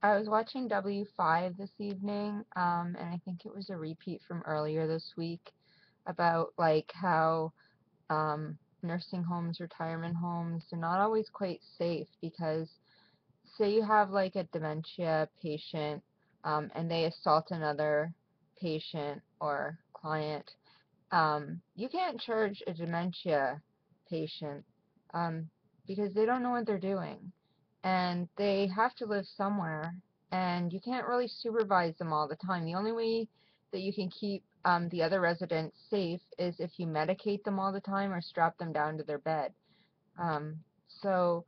I was watching W5 this evening, and I think it was a repeat from earlier this week about like how nursing homes, retirement homes, are not always quite safe because say you have like a dementia patient, and they assault another patient or client, you can't charge a dementia patient um, because they don't know what they're doing and they have to live somewhere and you can't really supervise them all the time. The only way that you can keep the other residents safe is if you medicate them all the time or strap them down to their bed. Um, so,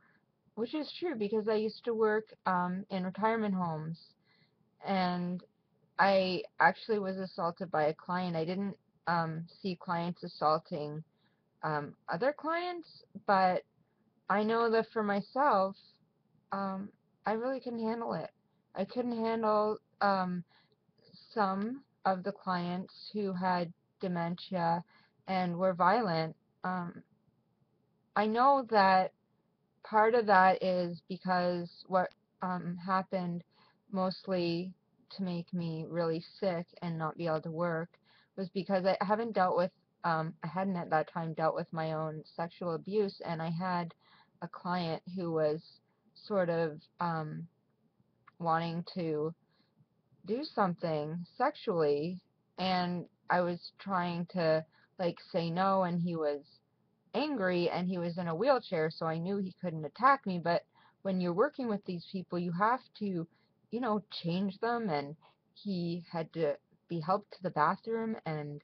which is true because I used to work in retirement homes and I actually was assaulted by a client. I didn't see clients assaulting other clients, but I know that for myself, um, I really couldn't handle it. I couldn't handle some of the clients who had dementia and were violent. Um, I know that part of that is because what happened mostly to make me really sick and not be able to work was because I hadn't at that time dealt with my own sexual abuse, and I had a client who was sort of wanting to do something sexually, and I was trying to like say no, and he was angry and he was in a wheelchair, so I knew he couldn't attack me. But when you're working with these people, you have to, change them, and he had to be helped to the bathroom, and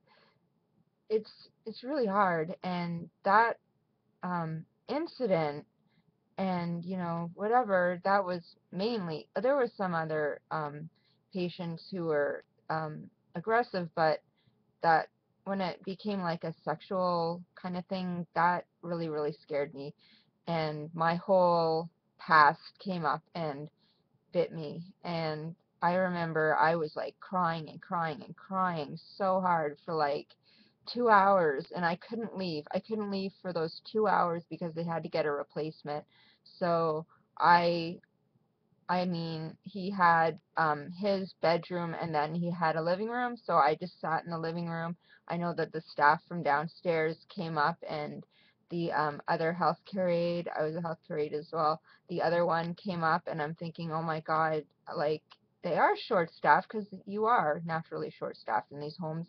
it's really hard. And that incident, and whatever, that was mainly, there were some other patients who were aggressive, but that when it became like a sexual kind of thing, that really, really scared me. And my whole past came up and bit me. And I remember I was like crying and crying and crying so hard for like 2 hours, and I couldn't leave. I couldn't leave for those 2 hours because they had to get a replacement. So I I mean, he had his bedroom and then he had a living room, so I just sat in the living room. I know that the staff from downstairs came up and the other healthcare aide, I was a healthcare aide as well, the other one came up and I'm thinking, oh my God, like they are short-staffed because you are naturally short-staffed in these homes.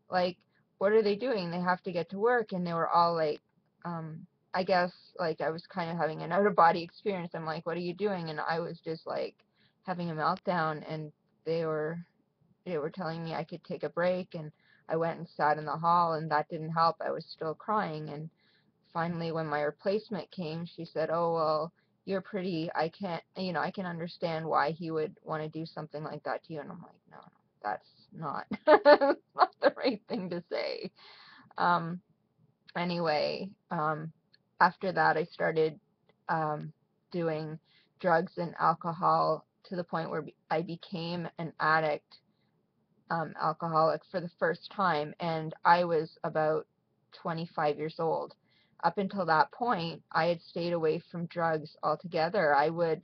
Like, what are they doing? They have to get to work, and they were all like, um, I guess like I was kind of having an out of body experience. I'm like, what are you doing? And I was just like having a meltdown, and they were they were telling me I could take a break, and I went and sat in the hall, and that didn't help. I was still crying, and finally when my replacement came, she said, "Oh, well, you're pretty. I can't, I can understand why he would want to do something like that to you." And I'm like, "No, no, that's not that's not the right thing to say." Um anyway, after that, I started um, doing drugs and alcohol to the point where I became an addict, alcoholic for the first time, and I was about 25 years old. Up until that point, I had stayed away from drugs altogether. I was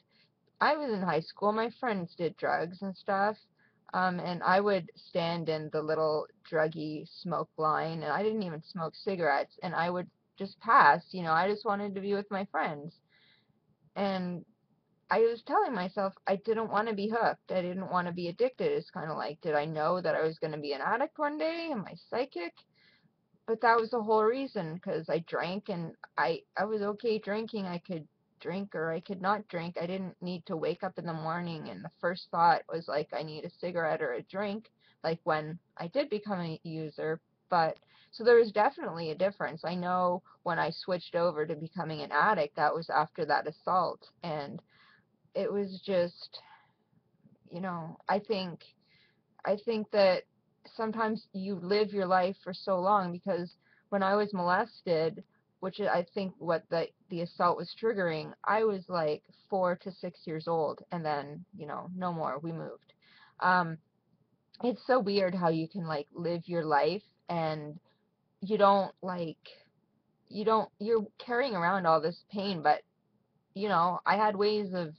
in high school. My friends did drugs and stuff. And I would stand in the little druggy smoke line, and I didn't even smoke cigarettes, and I would just pass. I just wanted to be with my friends. And I was telling myself I didn't want to be hooked. I didn't want to be addicted. It's kind of like, did I know that I was going to be an addict one day? Am I psychic? But that was the whole reason, because I drank, and I was okay drinking. I could drink or I could not drink. I didn't need to wake up in the morning and the first thought was like I need a cigarette or a drink, like when I did become a user. But so there was definitely a difference. I know when I switched over to becoming an addict, that was after that assault, and it was just, I think that sometimes you live your life for so long, because when I was molested, which I think what the assault was triggering, I was like 4 to 6 years old, and then no more. We moved. Um, it's so weird how you can like live your life and you don't like you're carrying around all this pain, but I had ways of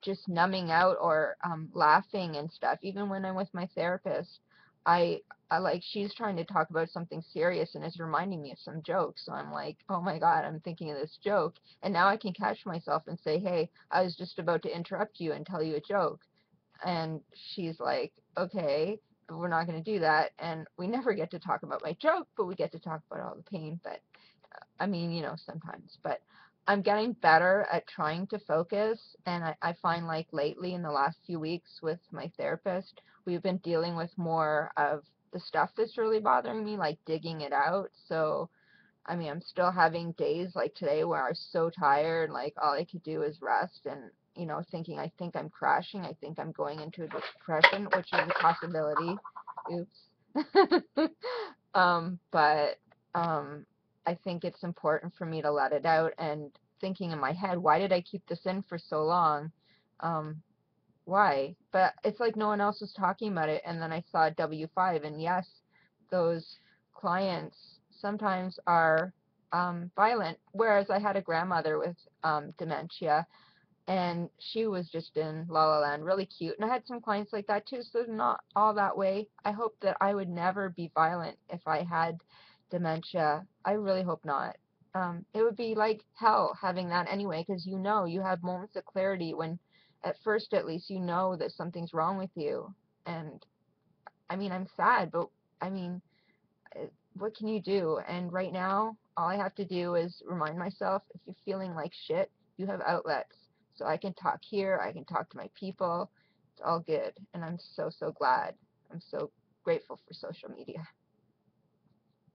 just numbing out or laughing and stuff. Even when I'm with my therapist, I, I like she's trying to talk about something serious and is reminding me of some joke. So I'm like, oh my God, I'm thinking of this joke. And now I can catch myself and say, hey, I was just about to interrupt you and tell you a joke. And she's like, okay, but we're not going to do that. And we never get to talk about my joke, but we get to talk about all the pain. But I mean, sometimes, but I'm getting better at trying to focus. And I find like lately in the last few weeks with my therapist, we've been dealing with more of the stuff that's really bothering me, like digging it out. So, I mean, I'm still having days like today where I was so tired, like all I could do is rest and, thinking I think I'm crashing. I think I'm going into a depression, which is a possibility. Oops. But I think it's important for me to let it out and thinking in my head, why did I keep this in for so long? Um, why? But it's like no one else was talking about it. And then I saw W5, and yes, those clients sometimes are violent. Whereas I had a grandmother with dementia, and she was just in La La Land, really cute. And I had some clients like that too, so they're not all that way. I hope that I would never be violent if I had dementia. I really hope not. It would be like hell having that anyway, because you have moments of clarity when, at first at least, you know that something's wrong with you. And I mean, I'm sad, but I mean, what can you do? And right now, all I have to do is remind myself, if you're feeling like shit, you have outlets. So I can talk here, I can talk to my people. It's all good. And I'm so, so glad. I'm so grateful for social media.